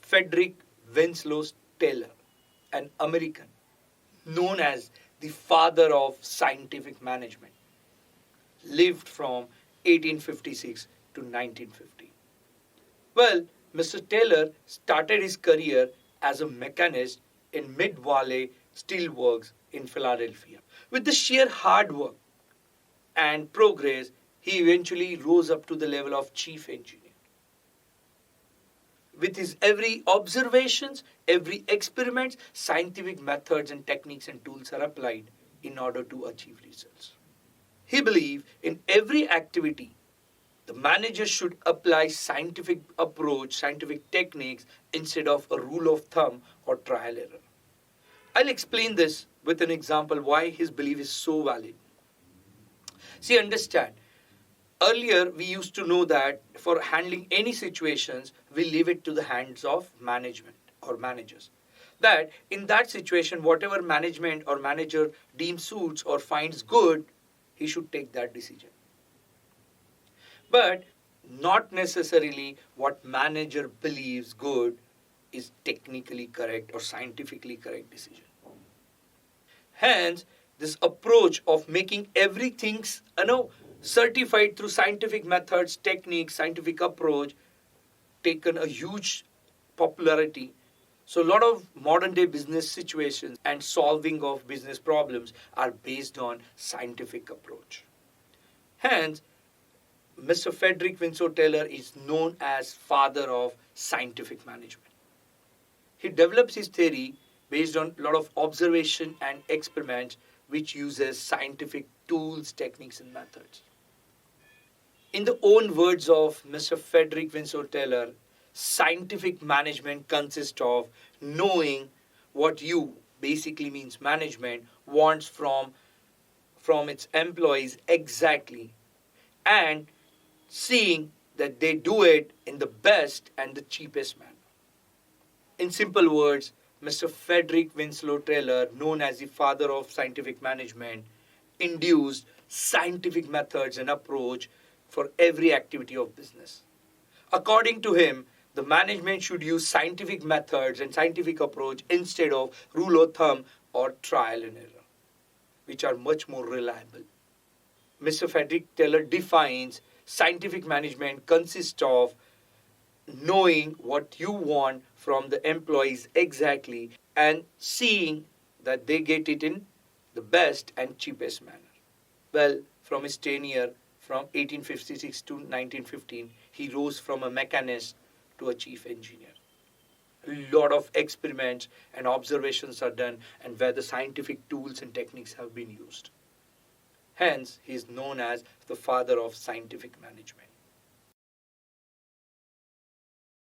Frederick Winslow Taylor, an American, known as the father of scientific management, lived from 1856 to 1950. Well, Mr. Taylor started his career as a mechanist in Mid Valley Steelworks in Philadelphia. With the sheer hard work and progress, he eventually rose up to the level of chief engineer. With his every observations, every experiment, scientific methods and techniques and tools are applied in order to achieve results. He believed in every activity, the manager should apply scientific approach, scientific techniques instead of a rule of thumb or trial error. I'll explain this with an example why his belief is so valid. See, understand, earlier we used to know that for handling any situations, we leave it to the hands of management or managers. That in that situation, whatever management or manager deems suits or finds good, he should take that decision. But not necessarily what manager believes good is technically correct or scientifically correct decision. Hence, this approach of making everything certified through scientific methods, techniques, scientific approach, taken a huge popularity. So a lot of modern day business situations and solving of business problems are based on scientific approach. Hence, Mr. Frederick Winslow Taylor is known as father of scientific management. He develops his theory based on a lot of observation and experiments which uses scientific tools, techniques and methods. In the own words of Mr. Frederick Winslow Taylor, scientific management consists of knowing what you, basically means management, wants from its employees exactly and seeing that they do it in the best and the cheapest manner. In simple words, Mr. Frederick Winslow Taylor, known as the father of scientific management, induced scientific methods and approach for every activity of business. According to him, the management should use scientific methods and scientific approach instead of rule of thumb or trial and error, which are much more reliable. Mr. Frederick Taylor defines scientific management consists of knowing what you want from the employees exactly and seeing that they get it in the best and cheapest manner. Well, from his tenure from 1856 to 1915, he rose from a mechanist to a chief engineer. A lot of experiments and observations are done and where the scientific tools and techniques have been used. Hence, he is known as the father of scientific management.